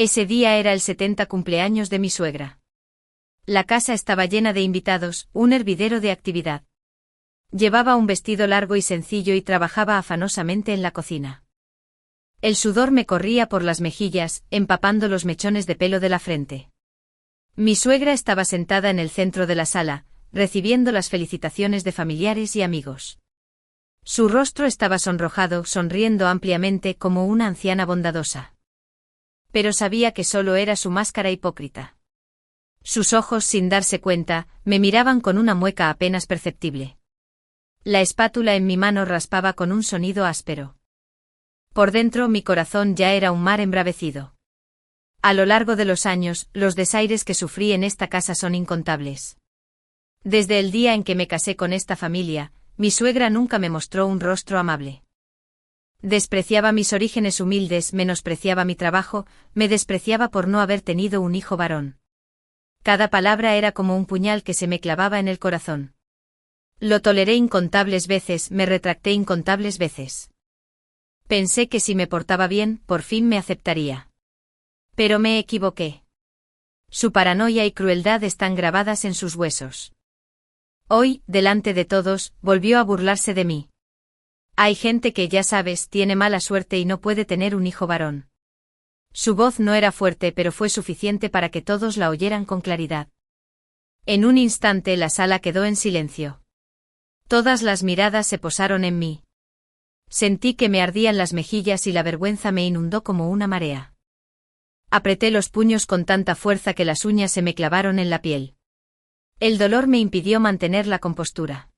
Ese día era el 70 cumpleaños de mi suegra. La casa estaba llena de invitados, un hervidero de actividad. Llevaba un vestido largo y sencillo y trabajaba afanosamente en la cocina. El sudor me corría por las mejillas, empapando los mechones de pelo de la frente. Mi suegra estaba sentada en el centro de la sala, recibiendo las felicitaciones de familiares y amigos. Su rostro estaba sonrojado, sonriendo ampliamente como una anciana bondadosa. Pero sabía que solo era su máscara hipócrita. Sus ojos, sin darse cuenta, me miraban con una mueca apenas perceptible. La espátula en mi mano raspaba con un sonido áspero. Por dentro mi corazón ya era un mar embravecido. A lo largo de los años, los desaires que sufrí en esta casa son incontables. Desde el día en que me casé con esta familia, mi suegra nunca me mostró un rostro amable. Despreciaba mis orígenes humildes, menospreciaba mi trabajo, me despreciaba por no haber tenido un hijo varón. Cada palabra era como un puñal que se me clavaba en el corazón. Lo toleré incontables veces, me retracté incontables veces. Pensé que si me portaba bien, por fin me aceptaría. Pero me equivoqué. Su paranoia y crueldad están grabadas en sus huesos. Hoy, delante de todos, volvió a burlarse de mí. Hay gente que, ya sabes, tiene mala suerte y no puede tener un hijo varón. Su voz no era fuerte, pero fue suficiente para que todos la oyeran con claridad. En un instante la sala quedó en silencio. Todas las miradas se posaron en mí. Sentí que me ardían las mejillas y la vergüenza me inundó como una marea. Apreté los puños con tanta fuerza que las uñas se me clavaron en la piel. El dolor me impidió mantener la compostura.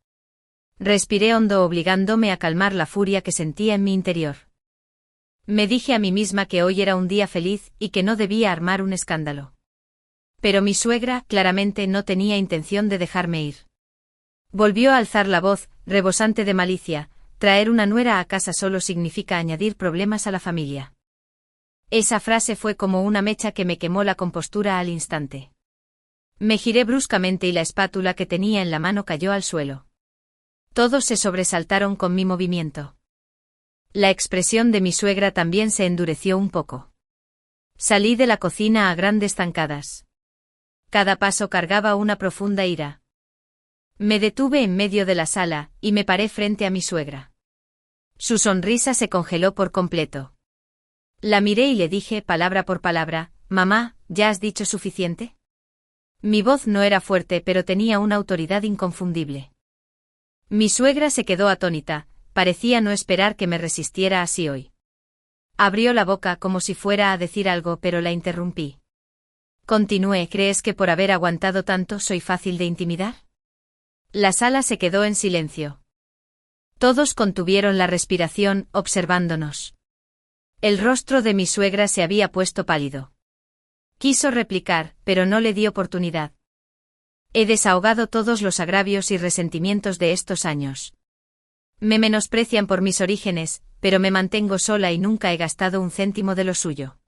Respiré hondo, obligándome a calmar la furia que sentía en mi interior. Me dije a mí misma que hoy era un día feliz y que no debía armar un escándalo. Pero mi suegra, claramente, no tenía intención de dejarme ir. Volvió a alzar la voz, rebosante de malicia: traer una nuera a casa solo significa añadir problemas a la familia. Esa frase fue como una mecha que me quemó la compostura al instante. Me giré bruscamente y la espátula que tenía en la mano cayó al suelo. Todos se sobresaltaron con mi movimiento. La expresión de mi suegra también se endureció un poco. Salí de la cocina a grandes zancadas. Cada paso cargaba una profunda ira. Me detuve en medio de la sala, y me paré frente a mi suegra. Su sonrisa se congeló por completo. La miré y le dije, palabra por palabra: «Mamá, ¿ya has dicho suficiente?». Mi voz no era fuerte, pero tenía una autoridad inconfundible. Mi suegra se quedó atónita, parecía no esperar que me resistiera así hoy. Abrió la boca como si fuera a decir algo, pero la interrumpí. Continué: «¿Crees que por haber aguantado tanto soy fácil de intimidar?». La sala se quedó en silencio. Todos contuvieron la respiración, observándonos. El rostro de mi suegra se había puesto pálido. Quiso replicar, pero no le di oportunidad. He desahogado todos los agravios y resentimientos de estos años. Me menosprecian por mis orígenes, pero me mantengo sola y nunca he gastado un céntimo de lo suyo.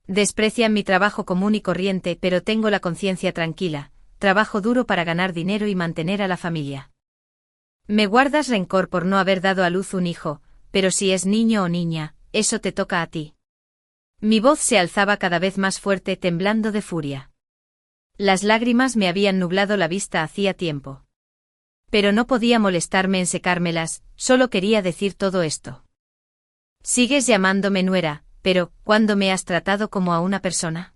Desprecian mi trabajo común y corriente, pero tengo la conciencia tranquila, trabajo duro para ganar dinero y mantener a la familia. Me guardas rencor por no haber dado a luz un hijo, pero si es niño o niña, eso te toca a ti. Mi voz se alzaba cada vez más fuerte, temblando de furia. Las lágrimas me habían nublado la vista hacía tiempo. Pero no podía molestarme en secármelas, solo quería decir todo esto. Sigues llamándome nuera, pero ¿cuándo me has tratado como a una persona?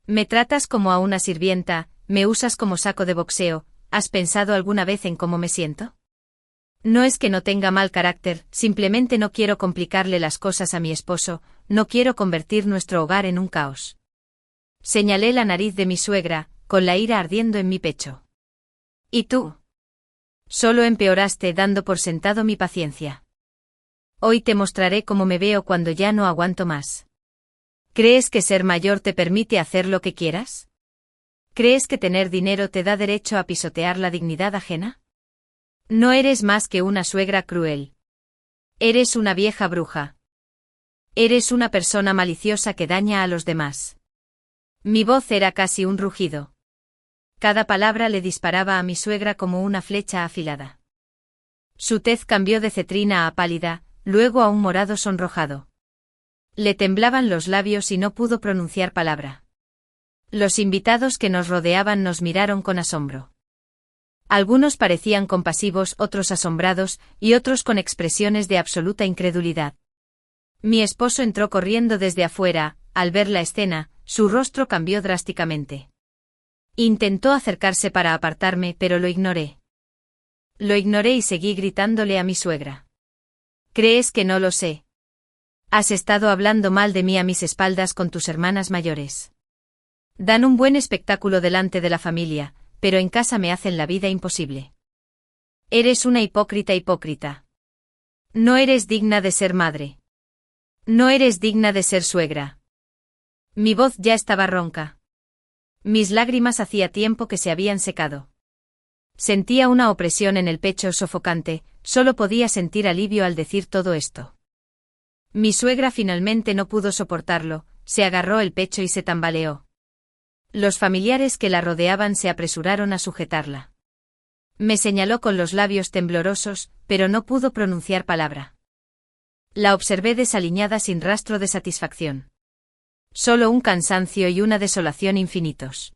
Me tratas como a una sirvienta, me usas como saco de boxeo. ¿Has pensado alguna vez en cómo me siento? No es que no tenga mal carácter, simplemente no quiero complicarle las cosas a mi esposo, no quiero convertir nuestro hogar en un caos. Señalé la nariz de mi suegra, con la ira ardiendo en mi pecho. ¿Y tú? Solo empeoraste, dando por sentado mi paciencia. Hoy te mostraré cómo me veo cuando ya no aguanto más. ¿Crees que ser mayor te permite hacer lo que quieras? ¿Crees que tener dinero te da derecho a pisotear la dignidad ajena? No eres más que una suegra cruel. Eres una vieja bruja. Eres una persona maliciosa que daña a los demás. Mi voz era casi un rugido. Cada palabra le disparaba a mi suegra como una flecha afilada. Su tez cambió de cetrina a pálida, luego a un morado sonrojado. Le temblaban los labios y no pudo pronunciar palabra. Los invitados que nos rodeaban nos miraron con asombro. Algunos parecían compasivos, otros asombrados, y otros con expresiones de absoluta incredulidad. Mi esposo entró corriendo desde afuera. Al ver la escena, su rostro cambió drásticamente. Intentó acercarse para apartarme, pero lo ignoré. Lo ignoré y seguí gritándole a mi suegra. ¿Crees que no lo sé? Has estado hablando mal de mí a mis espaldas con tus hermanas mayores. Dan un buen espectáculo delante de la familia, pero en casa me hacen la vida imposible. Eres una hipócrita. No eres digna de ser madre. No eres digna de ser suegra. Mi voz ya estaba ronca. Mis lágrimas hacía tiempo que se habían secado. Sentía una opresión en el pecho sofocante, solo podía sentir alivio al decir todo esto. Mi suegra finalmente no pudo soportarlo, se agarró el pecho y se tambaleó. Los familiares que la rodeaban se apresuraron a sujetarla. Me señaló con los labios temblorosos, pero no pudo pronunciar palabra. La observé desaliñada sin rastro de satisfacción. Solo un cansancio y una desolación infinitos.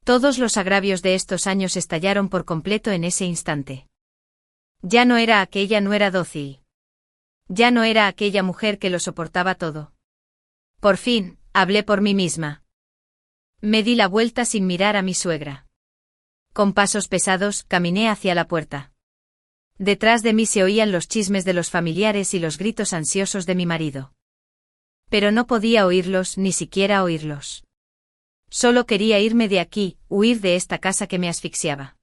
Todos los agravios de estos años estallaron por completo en ese instante. Ya no era aquella nuera dócil. Ya no era aquella mujer que lo soportaba todo. Por fin, hablé por mí misma. Me di la vuelta sin mirar a mi suegra. Con pasos pesados, caminé hacia la puerta. Detrás de mí se oían los chismes de los familiares y los gritos ansiosos de mi marido. Pero no podía oírlos, ni siquiera oírlos. Solo quería irme de aquí, huir de esta casa que me asfixiaba.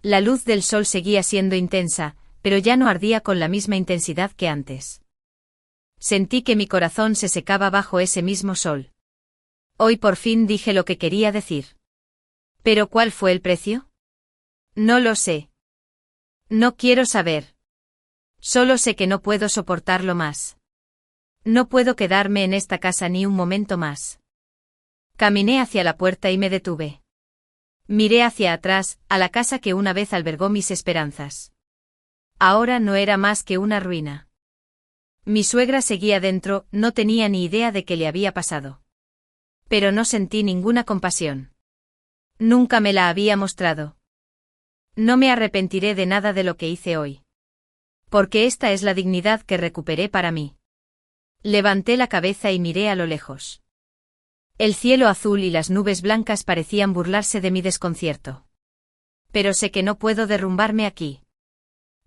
La luz del sol seguía siendo intensa, pero ya no ardía con la misma intensidad que antes. Sentí que mi corazón se secaba bajo ese mismo sol. Hoy por fin dije lo que quería decir. ¿Pero cuál fue el precio? No lo sé. No quiero saber. Solo sé que no puedo soportarlo más. No puedo quedarme en esta casa ni un momento más. Caminé hacia la puerta y me detuve. Miré hacia atrás, a la casa que una vez albergó mis esperanzas. Ahora no era más que una ruina. Mi suegra seguía dentro, no tenía ni idea de qué le había pasado. Pero no sentí ninguna compasión. Nunca me la había mostrado. No me arrepentiré de nada de lo que hice hoy. Porque esta es la dignidad que recuperé para mí. Levanté la cabeza y miré a lo lejos. El cielo azul y las nubes blancas parecían burlarse de mi desconcierto. Pero sé que no puedo derrumbarme aquí.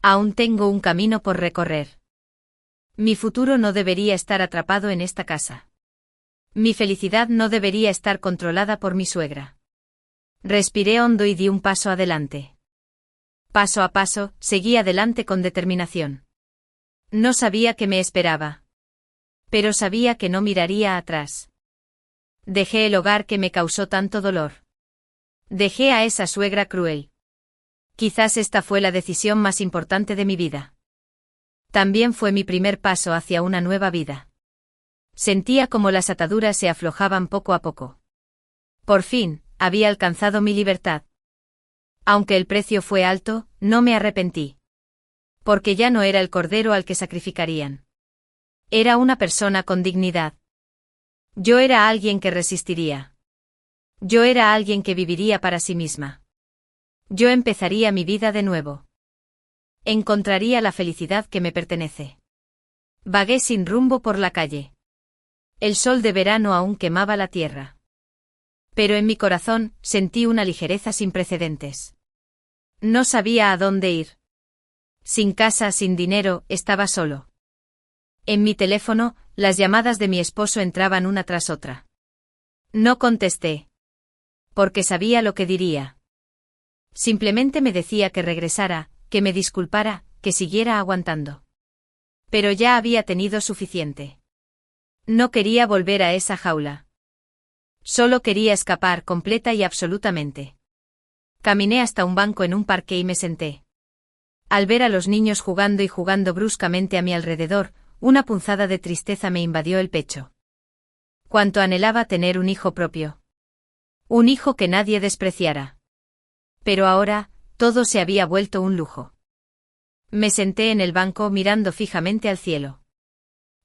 Aún tengo un camino por recorrer. Mi futuro no debería estar atrapado en esta casa. Mi felicidad no debería estar controlada por mi suegra. Respiré hondo y di un paso adelante. Paso a paso, seguí adelante con determinación. No sabía qué me esperaba. Pero sabía que no miraría atrás. Dejé el hogar que me causó tanto dolor. Dejé a esa suegra cruel. Quizás esta fue la decisión más importante de mi vida. También fue mi primer paso hacia una nueva vida. Sentía como las ataduras se aflojaban poco a poco. Por fin, había alcanzado mi libertad. Aunque el precio fue alto, no me arrepentí. Porque ya no era el cordero al que sacrificarían. Era una persona con dignidad. Yo era alguien que resistiría. Yo era alguien que viviría para sí misma. Yo empezaría mi vida de nuevo. Encontraría la felicidad que me pertenece. Vagué sin rumbo por la calle. El sol de verano aún quemaba la tierra. Pero en mi corazón, sentí una ligereza sin precedentes. No sabía a dónde ir. Sin casa, sin dinero, estaba solo. En mi teléfono, las llamadas de mi esposo entraban una tras otra. No contesté. Porque sabía lo que diría. Simplemente me decía que regresara, que me disculpara, que siguiera aguantando. Pero ya había tenido suficiente. No quería volver a esa jaula. Solo quería escapar completa y absolutamente. Caminé hasta un banco en un parque y me senté. Al ver a los niños jugando y jugando bruscamente a mi alrededor, una punzada de tristeza me invadió el pecho. Cuánto anhelaba tener un hijo propio. Un hijo que nadie despreciara. Pero ahora, todo se había vuelto un lujo. Me senté en el banco mirando fijamente al cielo.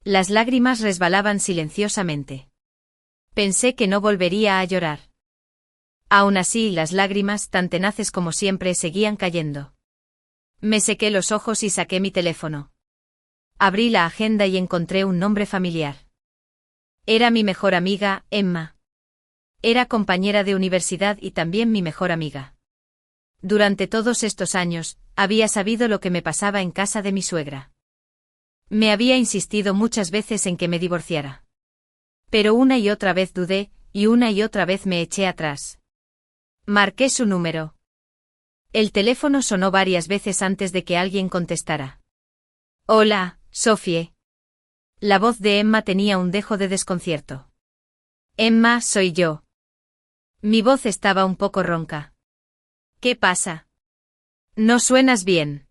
Las lágrimas resbalaban silenciosamente. Pensé que no volvería a llorar. Aún así, las lágrimas, tan tenaces como siempre, seguían cayendo. Me sequé los ojos y saqué mi teléfono. Abrí la agenda y encontré un nombre familiar. Era mi mejor amiga, Emma. Era compañera de universidad y también mi mejor amiga. Durante todos estos años, había sabido lo que me pasaba en casa de mi suegra. Me había insistido muchas veces en que me divorciara. Pero una y otra vez dudé, y una y otra vez me eché atrás. Marqué su número. El teléfono sonó varias veces antes de que alguien contestara. Hola, Sophie. La voz de Emma tenía un dejo de desconcierto. Emma, soy yo. Mi voz estaba un poco ronca. ¿Qué pasa? No suenas bien.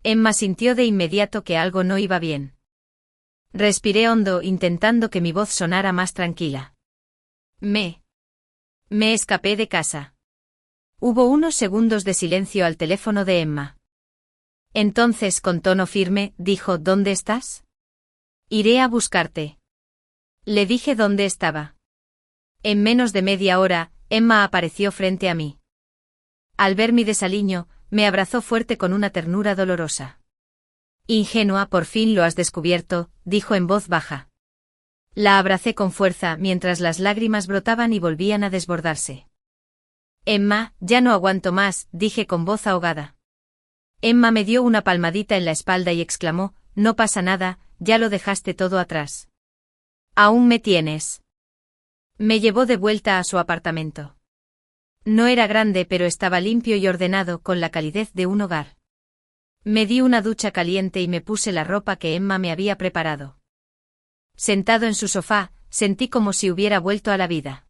Emma sintió de inmediato que algo no iba bien. Respiré hondo, intentando que mi voz sonara más tranquila. Me escapé de casa. Hubo unos segundos de silencio al teléfono de Emma. Entonces, con tono firme, dijo: ¿Dónde estás? Iré a buscarte. Le dije dónde estaba. En menos de media hora, Emma apareció frente a mí. Al ver mi desaliño, me abrazó fuerte con una ternura dolorosa. Ingenua, por fin lo has descubierto, dijo en voz baja. La abracé con fuerza mientras las lágrimas brotaban y volvían a desbordarse. Emma, ya no aguanto más, dije con voz ahogada. Emma me dio una palmadita en la espalda y exclamó: no pasa nada, ya lo dejaste todo atrás. Aún me tienes. Me llevó de vuelta a su apartamento. No era grande, pero estaba limpio y ordenado, con la calidez de un hogar. Me di una ducha caliente y me puse la ropa que Emma me había preparado. Sentado en su sofá, sentí como si hubiera vuelto a la vida.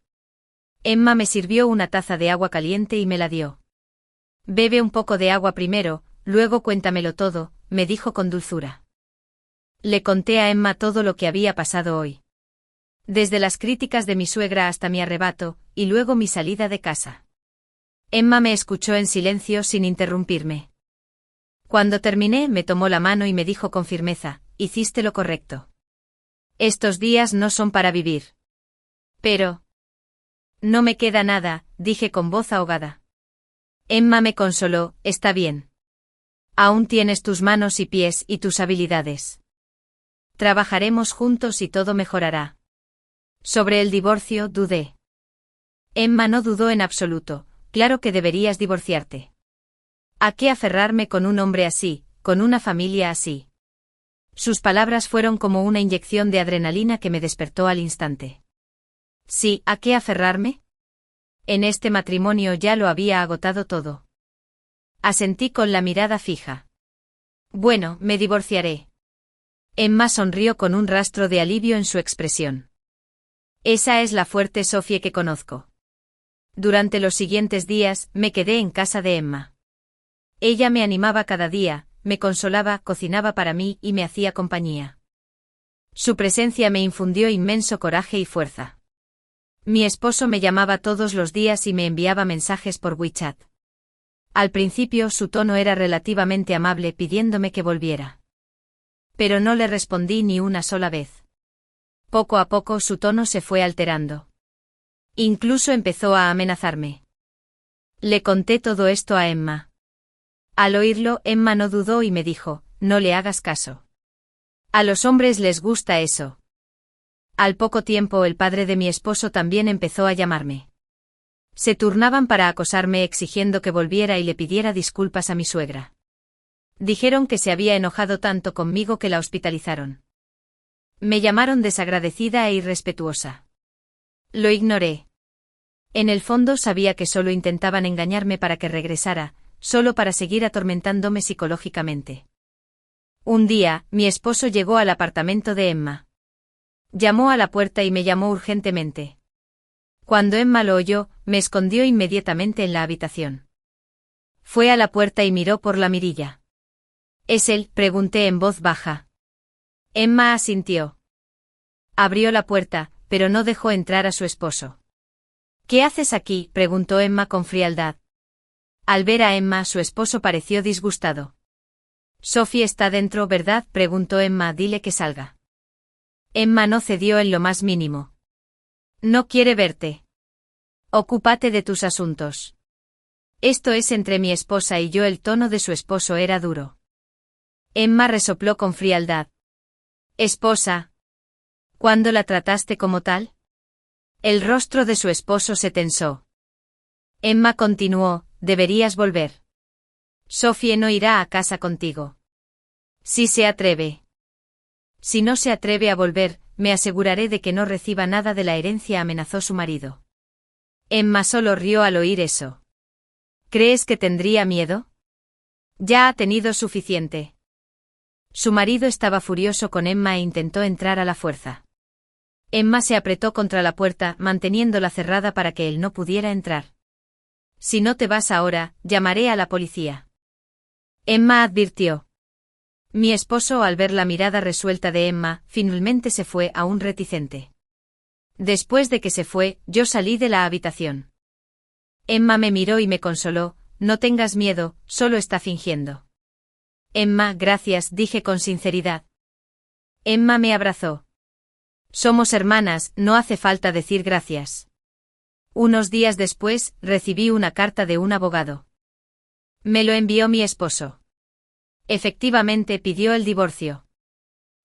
Emma me sirvió una taza de agua caliente y me la dio. Bebe un poco de agua primero, luego cuéntamelo todo, me dijo con dulzura. Le conté a Emma todo lo que había pasado hoy. Desde las críticas de mi suegra hasta mi arrebato, y luego mi salida de casa. Emma me escuchó en silencio sin interrumpirme. Cuando terminé, me tomó la mano y me dijo con firmeza: hiciste lo correcto. Estos días no son para vivir. Pero... no me queda nada, dije con voz ahogada. Emma me consoló: está bien. Aún tienes tus manos y pies y tus habilidades. Trabajaremos juntos y todo mejorará. Sobre el divorcio, dudé. Emma no dudó en absoluto: claro que deberías divorciarte. ¿A qué aferrarme con un hombre así, con una familia así? Sus palabras fueron como una inyección de adrenalina que me despertó al instante. Sí, ¿a qué aferrarme? En este matrimonio ya lo había agotado todo. Asentí con la mirada fija. Bueno, me divorciaré. Emma sonrió con un rastro de alivio en su expresión. Esa es la fuerte Sophie que conozco. Durante los siguientes días, me quedé en casa de Emma. Ella me animaba cada día, me consolaba, cocinaba para mí y me hacía compañía. Su presencia me infundió inmenso coraje y fuerza. Mi esposo me llamaba todos los días y me enviaba mensajes por WeChat. Al principio su tono era relativamente amable, pidiéndome que volviera. Pero no le respondí ni una sola vez. Poco a poco su tono se fue alterando. Incluso empezó a amenazarme. Le conté todo esto a Emma. Al oírlo, Emma no dudó y me dijo: no le hagas caso. A los hombres les gusta eso. Al poco tiempo el padre de mi esposo también empezó a llamarme. Se turnaban para acosarme exigiendo que volviera y le pidiera disculpas a mi suegra. Dijeron que se había enojado tanto conmigo que la hospitalizaron. Me llamaron desagradecida e irrespetuosa. Lo ignoré. En el fondo sabía que solo intentaban engañarme para que regresara, solo para seguir atormentándome psicológicamente. Un día, mi esposo llegó al apartamento de Emma. Llamó a la puerta y me llamó urgentemente. Cuando Emma lo oyó, me escondió inmediatamente en la habitación. Fue a la puerta y miró por la mirilla. ¿Es él?, pregunté en voz baja. Emma asintió. Abrió la puerta, pero no dejó entrar a su esposo. ¿Qué haces aquí?, preguntó Emma con frialdad. Al ver a Emma, su esposo pareció disgustado. Sophie está dentro, ¿verdad?, preguntó Emma. Dile que salga. Emma no cedió en lo más mínimo. No quiere verte. Ocúpate de tus asuntos. Esto es entre mi esposa y yo. El tono de su esposo era duro. Emma resopló con frialdad. Esposa. ¿Cuándo la trataste como tal? El rostro de su esposo se tensó. Emma continuó, deberías volver. Sophie no irá a casa contigo. Si se atreve. Si no se atreve a volver, me aseguraré de que no reciba nada de la herencia, amenazó su marido. Emma solo rió al oír eso. ¿Crees que tendría miedo? Ya ha tenido suficiente. Su marido estaba furioso con Emma e intentó entrar a la fuerza. Emma se apretó contra la puerta, manteniéndola cerrada para que él no pudiera entrar. Si no te vas ahora, llamaré a la policía. Emma advirtió. Mi esposo, al ver la mirada resuelta de Emma, finalmente se fue, aún reticente. Después de que se fue, yo salí de la habitación. Emma me miró y me consoló, no tengas miedo, solo está fingiendo. Emma, gracias, dije con sinceridad. Emma me abrazó. Somos hermanas, no hace falta decir gracias. Unos días después, recibí una carta de un abogado. Me lo envió mi esposo. Efectivamente pidió el divorcio.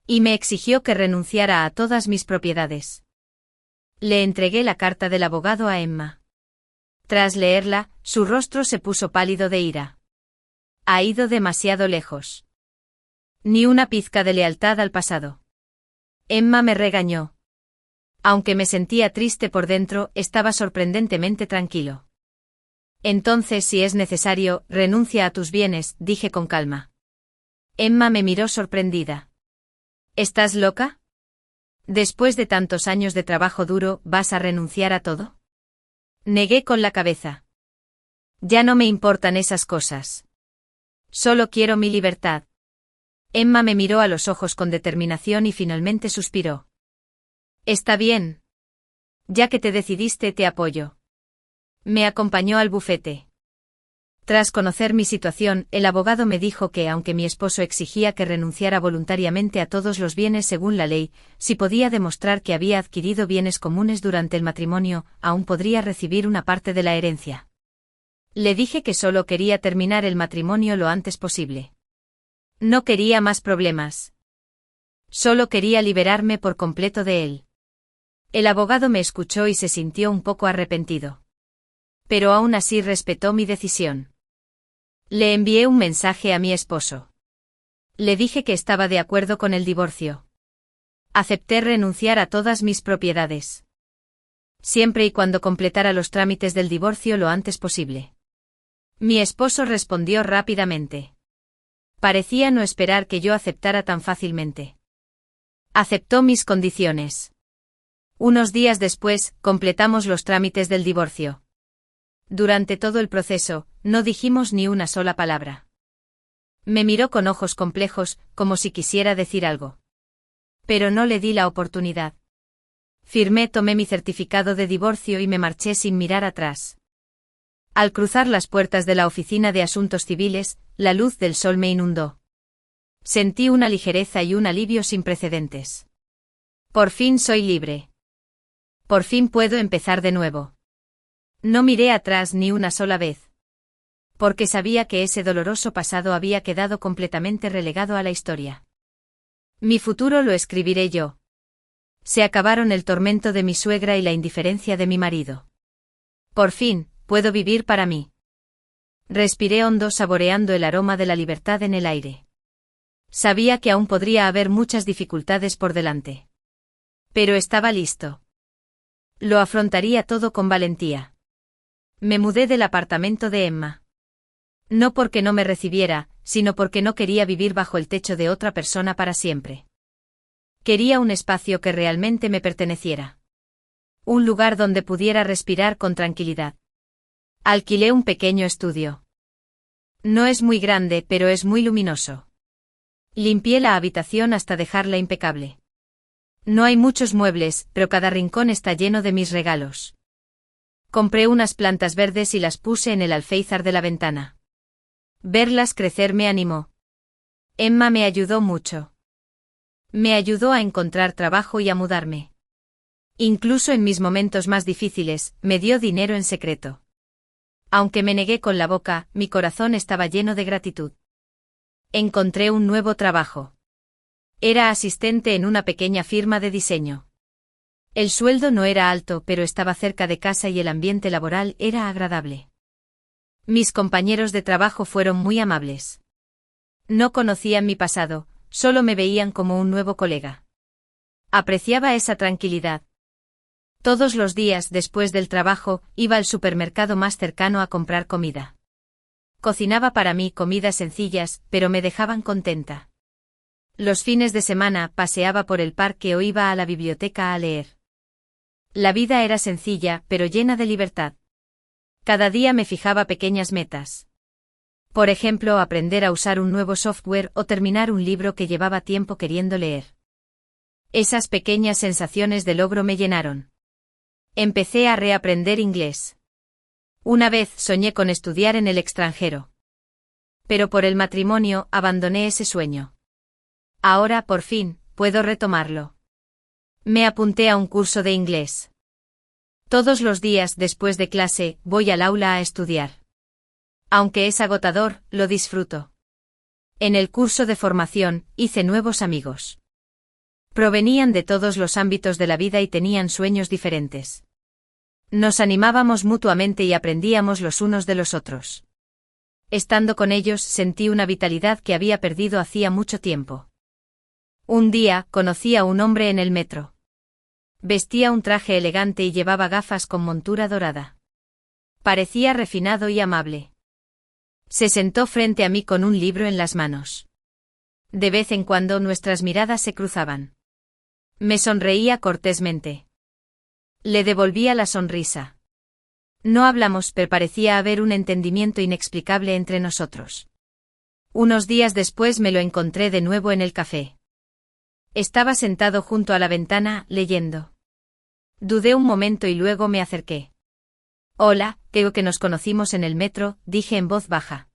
Y me exigió que renunciara a todas mis propiedades. Le entregué la carta del abogado a Emma. Tras leerla, su rostro se puso pálido de ira. Ha ido demasiado lejos. Ni una pizca de lealtad al pasado. Emma me regañó. Aunque me sentía triste por dentro, estaba sorprendentemente tranquilo. Entonces, si es necesario, renuncia a tus bienes, dije con calma. Emma me miró sorprendida. ¿Estás loca? Después de tantos años de trabajo duro, ¿vas a renunciar a todo? Negué con la cabeza. Ya no me importan esas cosas. Solo quiero mi libertad. Emma me miró a los ojos con determinación y finalmente suspiró. Está bien. Ya que te decidiste, te apoyo. Me acompañó al bufete. Tras conocer mi situación, el abogado me dijo que aunque mi esposo exigía que renunciara voluntariamente a todos los bienes según la ley, si podía demostrar que había adquirido bienes comunes durante el matrimonio, aún podría recibir una parte de la herencia. Le dije que solo quería terminar el matrimonio lo antes posible. No quería más problemas. Solo quería liberarme por completo de él. El abogado me escuchó y se sintió un poco arrepentido. Pero aún así respetó mi decisión. Le envié un mensaje a mi esposo. Le dije que estaba de acuerdo con el divorcio. Acepté renunciar a todas mis propiedades. Siempre y cuando completara los trámites del divorcio lo antes posible. Mi esposo respondió rápidamente. Parecía no esperar que yo aceptara tan fácilmente. Aceptó mis condiciones. Unos días después, completamos los trámites del divorcio. Durante todo el proceso, no dijimos ni una sola palabra. Me miró con ojos complejos, como si quisiera decir algo. Pero no le di la oportunidad. Firmé, tomé mi certificado de divorcio y me marché sin mirar atrás. Al cruzar las puertas de la oficina de asuntos civiles, la luz del sol me inundó. Sentí una ligereza y un alivio sin precedentes. Por fin soy libre. Por fin puedo empezar de nuevo. No miré atrás ni una sola vez. Porque sabía que ese doloroso pasado había quedado completamente relegado a la historia. Mi futuro lo escribiré yo. Se acabaron el tormento de mi suegra y la indiferencia de mi marido. Por fin, puedo vivir para mí. Respiré hondo, saboreando el aroma de la libertad en el aire. Sabía que aún podría haber muchas dificultades por delante. Pero estaba listo. Lo afrontaría todo con valentía. Me mudé del apartamento de Emma. No porque no me recibiera, sino porque no quería vivir bajo el techo de otra persona para siempre. Quería un espacio que realmente me perteneciera. Un lugar donde pudiera respirar con tranquilidad. Alquilé un pequeño estudio. No es muy grande, pero es muy luminoso. Limpié la habitación hasta dejarla impecable. No hay muchos muebles, pero cada rincón está lleno de mis regalos. Compré unas plantas verdes y las puse en el alféizar de la ventana. Verlas crecer me animó. Emma me ayudó mucho. Me ayudó a encontrar trabajo y a mudarme. Incluso en mis momentos más difíciles, me dio dinero en secreto. Aunque me negué con la boca, mi corazón estaba lleno de gratitud. Encontré un nuevo trabajo. Era asistente en una pequeña firma de diseño. El sueldo no era alto, pero estaba cerca de casa y el ambiente laboral era agradable. Mis compañeros de trabajo fueron muy amables. No conocían mi pasado, solo me veían como un nuevo colega. Apreciaba esa tranquilidad. Todos los días después del trabajo, iba al supermercado más cercano a comprar comida. Cocinaba para mí comidas sencillas, pero me dejaban contenta. Los fines de semana paseaba por el parque o iba a la biblioteca a leer. La vida era sencilla, pero llena de libertad. Cada día me fijaba pequeñas metas. Por ejemplo, aprender a usar un nuevo software o terminar un libro que llevaba tiempo queriendo leer. Esas pequeñas sensaciones de logro me llenaron. Empecé a reaprender inglés. Una vez soñé con estudiar en el extranjero. Pero por el matrimonio abandoné ese sueño. Ahora, por fin, puedo retomarlo. Me apunté a un curso de inglés. Todos los días después de clase, voy al aula a estudiar. Aunque es agotador, lo disfruto. En el curso de formación, hice nuevos amigos. Provenían de todos los ámbitos de la vida y tenían sueños diferentes. Nos animábamos mutuamente y aprendíamos los unos de los otros. Estando con ellos sentí una vitalidad que había perdido hacía mucho tiempo. Un día, conocí a un hombre en el metro. Vestía un traje elegante y llevaba gafas con montura dorada. Parecía refinado y amable. Se sentó frente a mí con un libro en las manos. De vez en cuando nuestras miradas se cruzaban. Me sonreía cortésmente. Le devolvía la sonrisa. No hablamos, pero parecía haber un entendimiento inexplicable entre nosotros. Unos días después me lo encontré de nuevo en el café. Estaba sentado junto a la ventana, leyendo. Dudé un momento y luego me acerqué. Hola, creo que nos conocimos en el metro, dije en voz baja.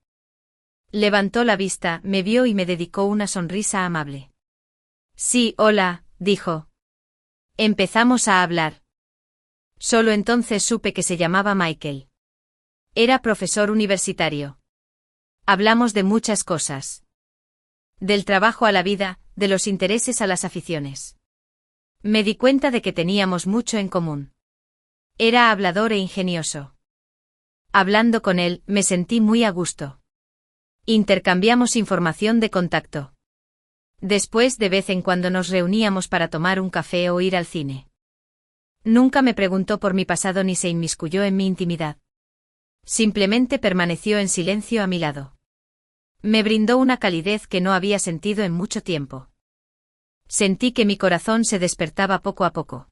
Levantó la vista, me vio y me dedicó una sonrisa amable. Sí, hola, dijo. Empezamos a hablar. Solo entonces supe que se llamaba Michael. Era profesor universitario. Hablamos de muchas cosas. Del trabajo a la vida, de los intereses a las aficiones. Me di cuenta de que teníamos mucho en común. Era hablador e ingenioso. Hablando con él, me sentí muy a gusto. Intercambiamos información de contacto. Después, de vez en cuando nos reuníamos para tomar un café o ir al cine. Nunca me preguntó por mi pasado ni se inmiscuyó en mi intimidad. Simplemente permaneció en silencio a mi lado. Me brindó una calidez que no había sentido en mucho tiempo. Sentí que mi corazón se despertaba poco a poco.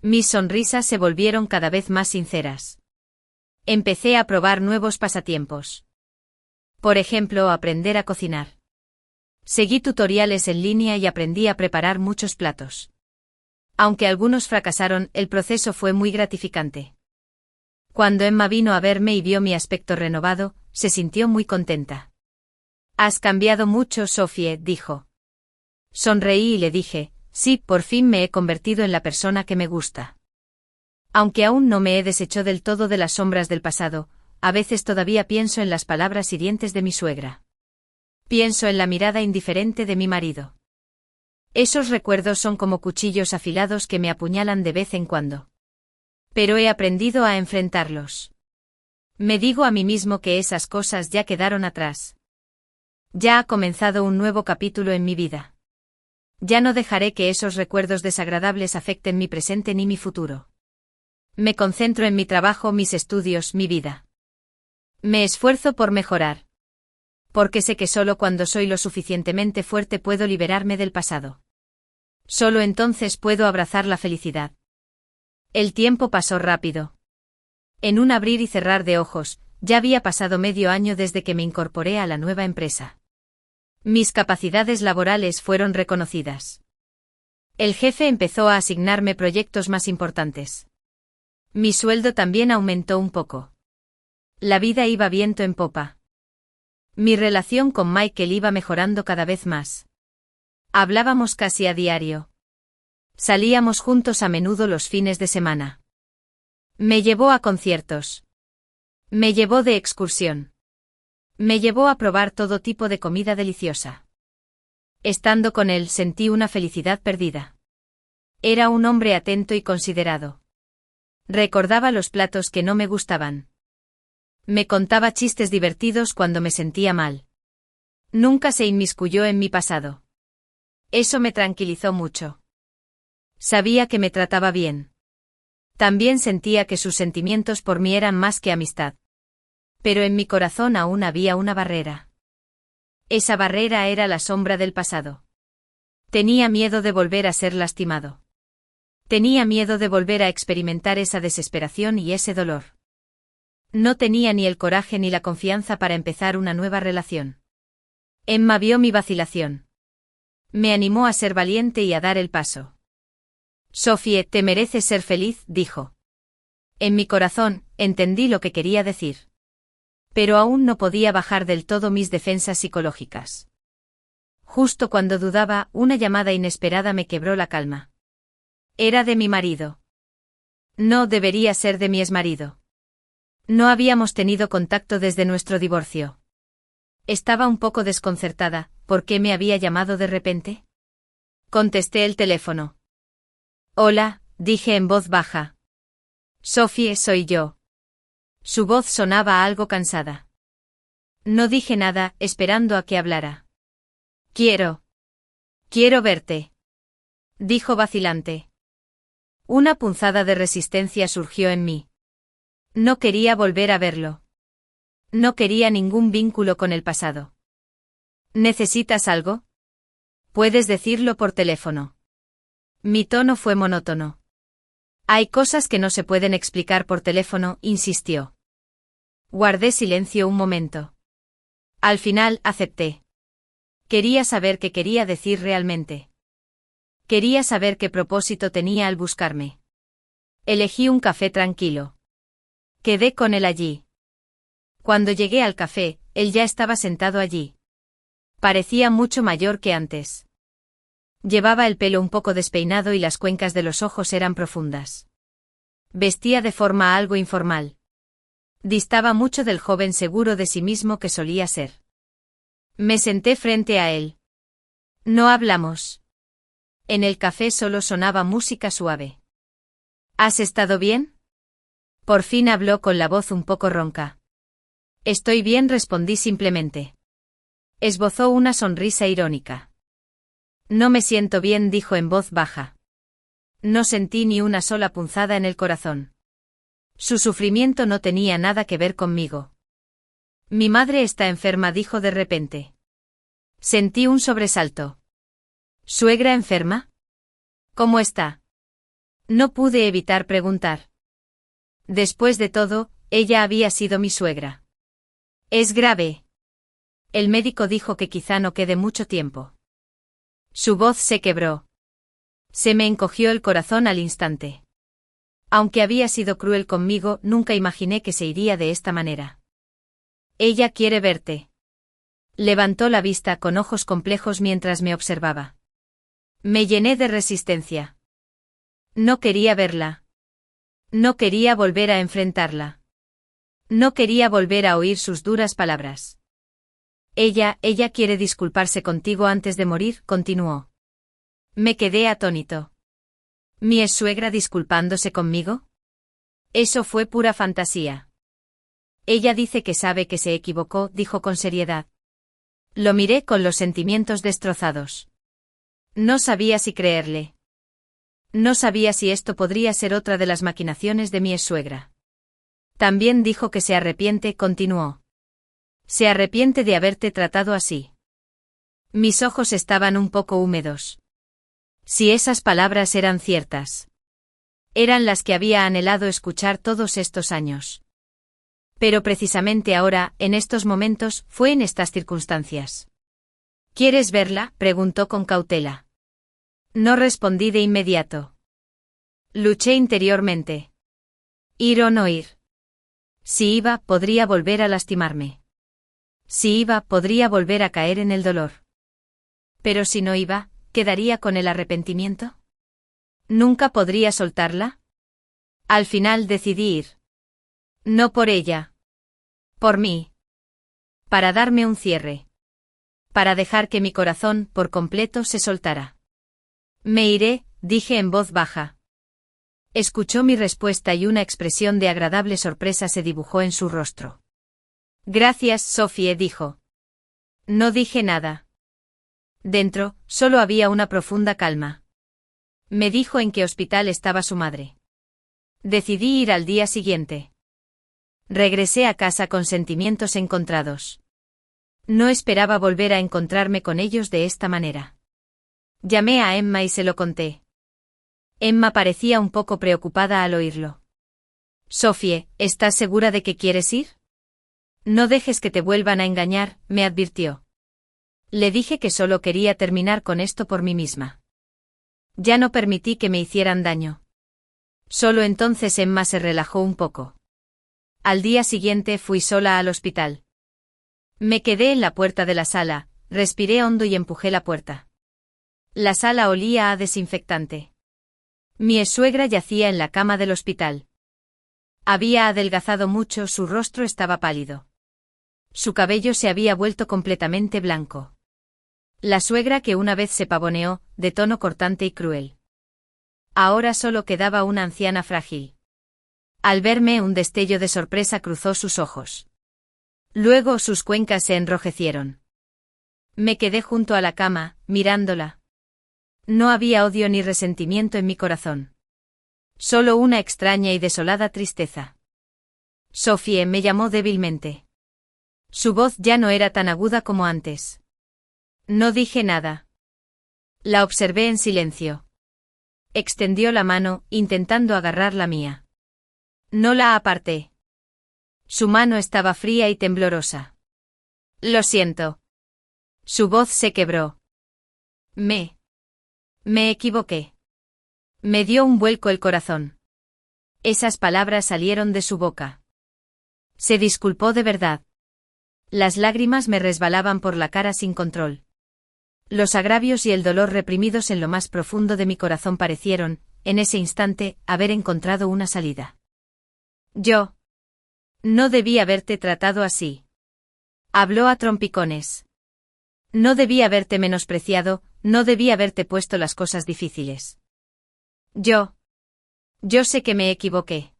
Mis sonrisas se volvieron cada vez más sinceras. Empecé a probar nuevos pasatiempos. Por ejemplo, aprender a cocinar. Seguí tutoriales en línea y aprendí a preparar muchos platos. Aunque algunos fracasaron, el proceso fue muy gratificante. Cuando Emma vino a verme y vio mi aspecto renovado, se sintió muy contenta. Has cambiado mucho, Sophie, dijo. Sonreí y le dije, sí, por fin me he convertido en la persona que me gusta. Aunque aún no me he deshecho del todo de las sombras del pasado, a veces todavía pienso en las palabras hirientes de mi suegra. Pienso en la mirada indiferente de mi marido. Esos recuerdos son como cuchillos afilados que me apuñalan de vez en cuando. Pero he aprendido a enfrentarlos. Me digo a mí mismo que esas cosas ya quedaron atrás. Ya ha comenzado un nuevo capítulo en mi vida. Ya no dejaré que esos recuerdos desagradables afecten mi presente ni mi futuro. Me concentro en mi trabajo, mis estudios, mi vida. Me esfuerzo por mejorar. Porque sé que solo cuando soy lo suficientemente fuerte puedo liberarme del pasado. Solo entonces puedo abrazar la felicidad. El tiempo pasó rápido. En un abrir y cerrar de ojos, ya había pasado medio año desde que me incorporé a la nueva empresa. Mis capacidades laborales fueron reconocidas. El jefe empezó a asignarme proyectos más importantes. Mi sueldo también aumentó un poco. La vida iba viento en popa. Mi relación con Michael iba mejorando cada vez más. Hablábamos casi a diario. Salíamos juntos a menudo los fines de semana. Me llevó a conciertos. Me llevó de excursión. Me llevó a probar todo tipo de comida deliciosa. Estando con él sentí una felicidad perdida. Era un hombre atento y considerado. Recordaba los platos que no me gustaban. Me contaba chistes divertidos cuando me sentía mal. Nunca se inmiscuyó en mi pasado. Eso me tranquilizó mucho. Sabía que me trataba bien. También sentía que sus sentimientos por mí eran más que amistad. Pero en mi corazón aún había una barrera. Esa barrera era la sombra del pasado. Tenía miedo de volver a ser lastimado. Tenía miedo de volver a experimentar esa desesperación y ese dolor. No tenía ni el coraje ni la confianza para empezar una nueva relación. Emma vio mi vacilación. Me animó a ser valiente y a dar el paso. Sophie, te mereces ser feliz, dijo. En mi corazón, entendí lo que quería decir. Pero aún no podía bajar del todo mis defensas psicológicas. Justo cuando dudaba, una llamada inesperada me quebró la calma. Era de mi marido. No debería ser de mi exmarido. No habíamos tenido contacto desde nuestro divorcio. Estaba un poco desconcertada. ¿Por qué me había llamado de repente? Contesté el teléfono. Hola, dije en voz baja. Sophie, soy yo. Su voz sonaba algo cansada. No dije nada, esperando a que hablara. Quiero verte, dijo vacilante. Una punzada de resistencia surgió en mí. No quería volver a verlo. No quería ningún vínculo con el pasado. ¿Necesitas algo? Puedes decirlo por teléfono. Mi tono fue monótono. Hay cosas que no se pueden explicar por teléfono, insistió. Guardé silencio un momento. Al final, acepté. Quería saber qué quería decir realmente. Quería saber qué propósito tenía al buscarme. Elegí un café tranquilo. Quedé con él allí. Cuando llegué al café, él ya estaba sentado allí. Parecía mucho mayor que antes. Llevaba el pelo un poco despeinado y las cuencas de los ojos eran profundas. Vestía de forma algo informal. Distaba mucho del joven seguro de sí mismo que solía ser. Me senté frente a él. No hablamos. En el café solo sonaba música suave. ¿Has estado bien? Por fin habló con la voz un poco ronca. Estoy bien, respondí simplemente. Esbozó una sonrisa irónica. No me siento bien, dijo en voz baja. No sentí ni una sola punzada en el corazón. Su sufrimiento no tenía nada que ver conmigo. Mi madre está enferma, dijo de repente. Sentí un sobresalto. ¿Suegra enferma? ¿Cómo está? No pude evitar preguntar. Después de todo, ella había sido mi suegra. ¿Es grave? El médico dijo que quizá no quede mucho tiempo. Su voz se quebró. Se me encogió el corazón al instante. Aunque había sido cruel conmigo, nunca imaginé que se iría de esta manera. Ella quiere verte. Levantó la vista con ojos complejos mientras me observaba. Me llené de resistencia. No quería verla. No quería volver a enfrentarla. No quería volver a oír sus duras palabras. Ella quiere disculparse contigo antes de morir, continuó. Me quedé atónito. ¿Mi exsuegra disculpándose conmigo? Eso fue pura fantasía. Ella dice que sabe que se equivocó, dijo con seriedad. Lo miré con los sentimientos destrozados. No sabía si creerle. No sabía si esto podría ser otra de las maquinaciones de mi exsuegra. También dijo que se arrepiente, continuó. Se arrepiente de haberte tratado así. Mis ojos estaban un poco húmedos. Si esas palabras eran ciertas. Eran las que había anhelado escuchar todos estos años. Pero precisamente ahora, en estos momentos, fue en estas circunstancias. ¿Quieres verla?, preguntó con cautela. No respondí de inmediato. Luché interiormente. Ir o no ir. Si iba, podría volver a lastimarme. Si iba, podría volver a caer en el dolor. Pero si no iba, ¿Quedaría con el arrepentimiento? ¿Nunca podría soltarla? Al final decidí ir. No por ella. Por mí. Para darme un cierre. Para dejar que mi corazón, por completo, se soltara. Me iré, dije en voz baja. Escuchó mi respuesta y una expresión de agradable sorpresa se dibujó en su rostro. Gracias, Sophie, dijo. No dije nada. Dentro, solo había una profunda calma. Me dijo en qué hospital estaba su madre. Decidí ir al día siguiente. Regresé a casa con sentimientos encontrados. No esperaba volver a encontrarme con ellos de esta manera. Llamé a Emma y se lo conté. Emma parecía un poco preocupada al oírlo. Sophie, ¿estás segura de que quieres ir? No dejes que te vuelvan a engañar, me advirtió. Le dije que solo quería terminar con esto por mí misma. Ya no permití que me hicieran daño. Solo entonces Emma se relajó un poco. Al día siguiente fui sola al hospital. Me quedé en la puerta de la sala, respiré hondo y empujé la puerta. La sala olía a desinfectante. Mi exsuegra yacía en la cama del hospital. Había adelgazado mucho, su rostro estaba pálido. Su cabello se había vuelto completamente blanco. La suegra que una vez se pavoneó, de tono cortante y cruel. Ahora solo quedaba una anciana frágil. Al verme, un destello de sorpresa cruzó sus ojos. Luego sus cuencas se enrojecieron. Me quedé junto a la cama, mirándola. No había odio ni resentimiento en mi corazón. Solo una extraña y desolada tristeza. Sophie, me llamó débilmente. Su voz ya no era tan aguda como antes. No dije nada. La observé en silencio. Extendió la mano, intentando agarrar la mía. No la aparté. Su mano estaba fría y temblorosa. Lo siento. Su voz se quebró. Me equivoqué. Me dio un vuelco el corazón. Esas palabras salieron de su boca. Se disculpó de verdad. Las lágrimas me resbalaban por la cara sin control. Los agravios y el dolor reprimidos en lo más profundo de mi corazón parecieron, en ese instante, haber encontrado una salida. Yo no debí haberte tratado así. Habló a trompicones. No debí haberte menospreciado, no debí haberte puesto las cosas difíciles. Yo sé que me equivoqué.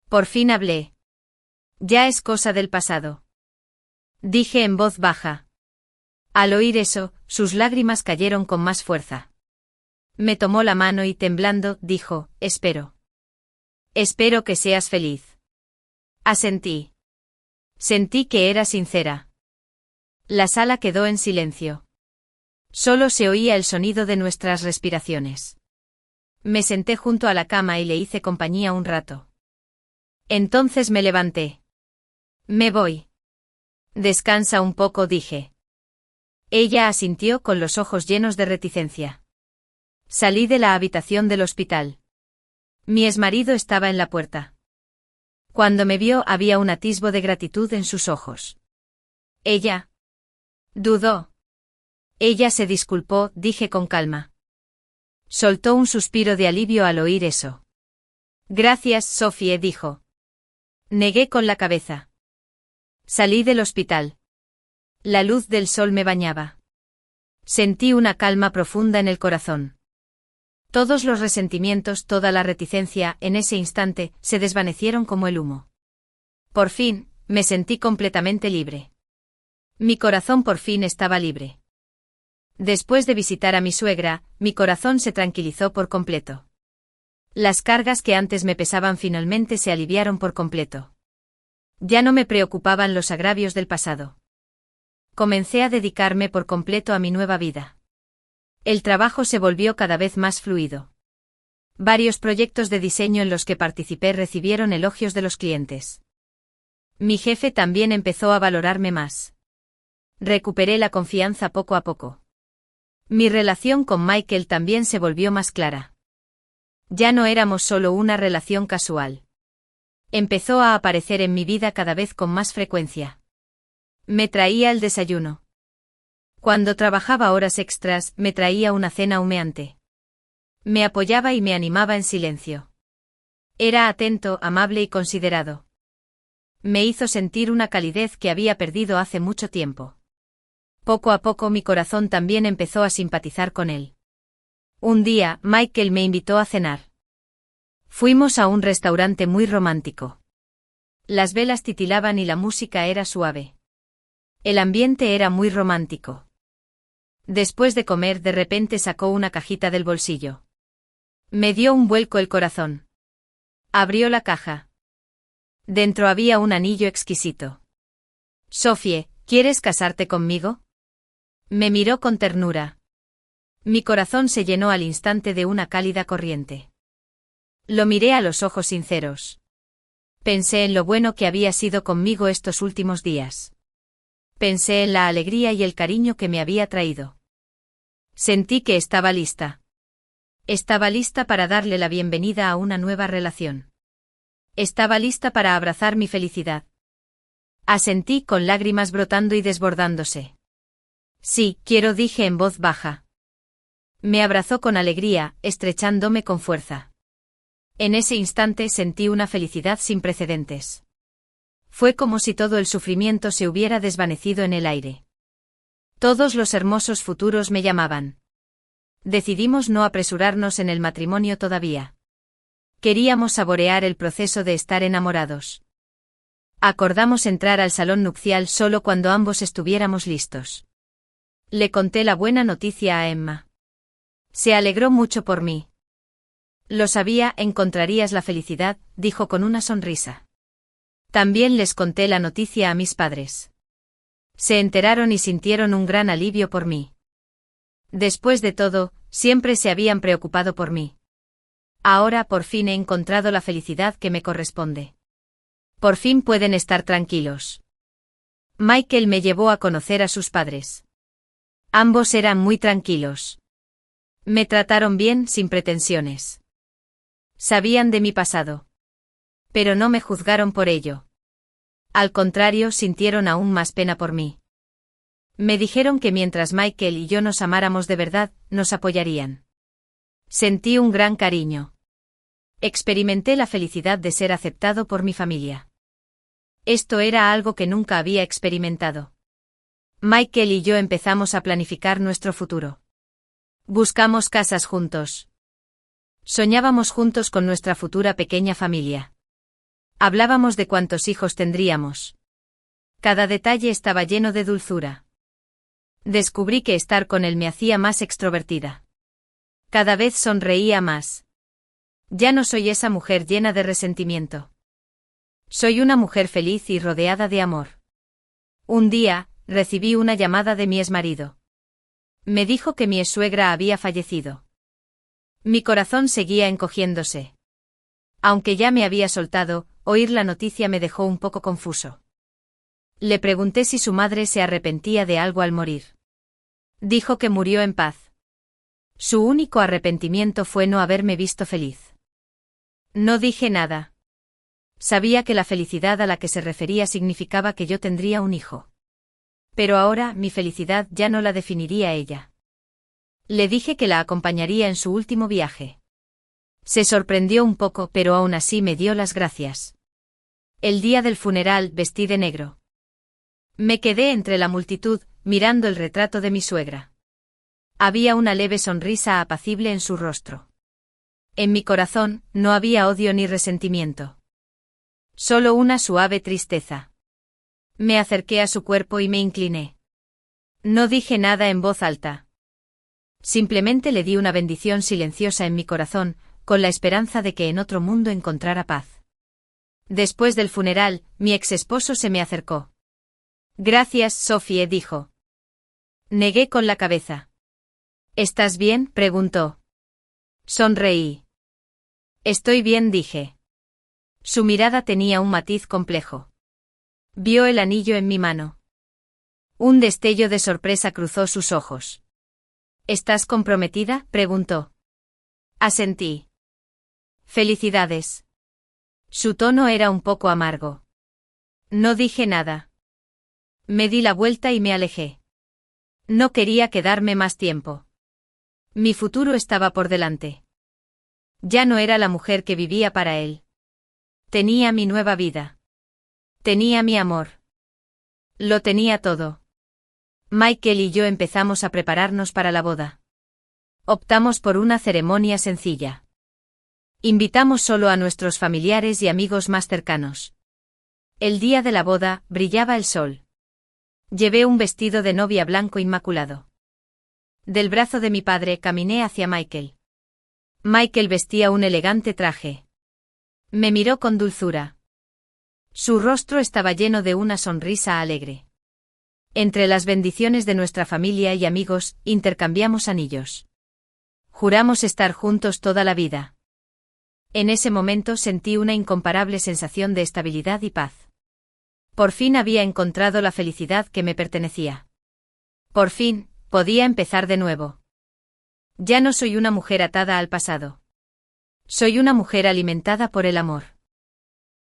Por fin hablé. Ya es cosa del pasado. Dije en voz baja. Al oír eso, sus lágrimas cayeron con más fuerza. Me tomó la mano y temblando, dijo, espero. Espero que seas feliz. Asentí. Sentí que era sincera. La sala quedó en silencio. Solo se oía el sonido de nuestras respiraciones. Me senté junto a la cama y le hice compañía un rato. Entonces me levanté. Me voy. Descansa un poco, dije. Ella asintió con los ojos llenos de reticencia. Salí de la habitación del hospital. Mi exmarido estaba en la puerta. Cuando me vio había un atisbo de gratitud en sus ojos. Ella dudó. Ella se disculpó, dije con calma. Soltó un suspiro de alivio al oír eso. Gracias, Sophie, dijo. Negué con la cabeza. Salí del hospital. La luz del sol me bañaba. Sentí una calma profunda en el corazón. Todos los resentimientos, toda la reticencia, en ese instante, se desvanecieron como el humo. Por fin, me sentí completamente libre. Mi corazón por fin estaba libre. Después de visitar a mi suegra, mi corazón se tranquilizó por completo. Las cargas que antes me pesaban finalmente se aliviaron por completo. Ya no me preocupaban los agravios del pasado. Comencé a dedicarme por completo a mi nueva vida. El trabajo se volvió cada vez más fluido. Varios proyectos de diseño en los que participé recibieron elogios de los clientes. Mi jefe también empezó a valorarme más. Recuperé la confianza poco a poco. Mi relación con Michael también se volvió más clara. Ya no éramos solo una relación casual. Empezó a aparecer en mi vida cada vez con más frecuencia. Me traía el desayuno. Cuando trabajaba horas extras, me traía una cena humeante. Me apoyaba y me animaba en silencio. Era atento, amable y considerado. Me hizo sentir una calidez que había perdido hace mucho tiempo. Poco a poco mi corazón también empezó a simpatizar con él. Un día, Michael me invitó a cenar. Fuimos a un restaurante muy romántico. Las velas titilaban y la música era suave. El ambiente era muy romántico. Después de comer, de repente sacó una cajita del bolsillo. Me dio un vuelco el corazón. Abrió la caja. Dentro había un anillo exquisito. Sophie, ¿quieres casarte conmigo? Me miró con ternura. Mi corazón se llenó al instante de una cálida corriente. Lo miré a los ojos sinceros. Pensé en lo bueno que había sido conmigo estos últimos días. Pensé en la alegría y el cariño que me había traído. Sentí que estaba lista. Estaba lista para darle la bienvenida a una nueva relación. Estaba lista para abrazar mi felicidad. Asentí con lágrimas brotando y desbordándose. Sí, quiero, dije en voz baja. Me abrazó con alegría, estrechándome con fuerza. En ese instante sentí una felicidad sin precedentes. Fue como si todo el sufrimiento se hubiera desvanecido en el aire. Todos los hermosos futuros me llamaban. Decidimos no apresurarnos en el matrimonio todavía. Queríamos saborear el proceso de estar enamorados. Acordamos entrar al salón nupcial solo cuando ambos estuviéramos listos. Le conté la buena noticia a Emma. Se alegró mucho por mí. Lo sabía, encontrarías la felicidad, dijo con una sonrisa. También les conté la noticia a mis padres. Se enteraron y sintieron un gran alivio por mí. Después de todo, siempre se habían preocupado por mí. Ahora por fin he encontrado la felicidad que me corresponde. Por fin pueden estar tranquilos. Michael me llevó a conocer a sus padres. Ambos eran muy tranquilos. Me trataron bien, sin pretensiones. Sabían de mi pasado. Pero no me juzgaron por ello. Al contrario, sintieron aún más pena por mí. Me dijeron que mientras Michael y yo nos amáramos de verdad, nos apoyarían. Sentí un gran cariño. Experimenté la felicidad de ser aceptado por mi familia. Esto era algo que nunca había experimentado. Michael y yo empezamos a planificar nuestro futuro. Buscamos casas juntos. Soñábamos juntos con nuestra futura pequeña familia. Hablábamos de cuántos hijos tendríamos. Cada detalle estaba lleno de dulzura. Descubrí que estar con él me hacía más extrovertida. Cada vez sonreía más. Ya no soy esa mujer llena de resentimiento. Soy una mujer feliz y rodeada de amor. Un día, recibí una llamada de mi exmarido. Me dijo que mi exsuegra había fallecido. Mi corazón seguía encogiéndose. Aunque ya me había soltado, oír la noticia me dejó un poco confuso. Le pregunté si su madre se arrepentía de algo al morir. Dijo que murió en paz. Su único arrepentimiento fue no haberme visto feliz. No dije nada. Sabía que la felicidad a la que se refería significaba que yo tendría un hijo. Pero ahora mi felicidad ya no la definiría ella. Le dije que la acompañaría en su último viaje. Se sorprendió un poco, pero aún así me dio las gracias. El día del funeral vestí de negro. Me quedé entre la multitud, mirando el retrato de mi suegra. Había una leve sonrisa apacible en su rostro. En mi corazón no había odio ni resentimiento. Solo una suave tristeza. Me acerqué a su cuerpo y me incliné. No dije nada en voz alta. Simplemente le di una bendición silenciosa en mi corazón, con la esperanza de que en otro mundo encontrara paz. Después del funeral, mi exesposo se me acercó. Gracias, Sophie, dijo. Negué con la cabeza. ¿Estás bien?, preguntó. Sonreí. Estoy bien, dije. Su mirada tenía un matiz complejo. Vio el anillo en mi mano. Un destello de sorpresa cruzó sus ojos. ¿Estás comprometida?, preguntó. Asentí. Felicidades. Su tono era un poco amargo. No dije nada. Me di la vuelta y me alejé. No quería quedarme más tiempo. Mi futuro estaba por delante. Ya no era la mujer que vivía para él. Tenía mi nueva vida. Tenía mi amor. Lo tenía todo. Michael y yo empezamos a prepararnos para la boda. Optamos por una ceremonia sencilla. Invitamos solo a nuestros familiares y amigos más cercanos. El día de la boda, brillaba el sol. Llevé un vestido de novia blanco inmaculado. Del brazo de mi padre caminé hacia Michael. Michael vestía un elegante traje. Me miró con dulzura. Su rostro estaba lleno de una sonrisa alegre. Entre las bendiciones de nuestra familia y amigos, intercambiamos anillos. Juramos estar juntos toda la vida. En ese momento sentí una incomparable sensación de estabilidad y paz. Por fin había encontrado la felicidad que me pertenecía. Por fin, podía empezar de nuevo. Ya no soy una mujer atada al pasado. Soy una mujer alimentada por el amor.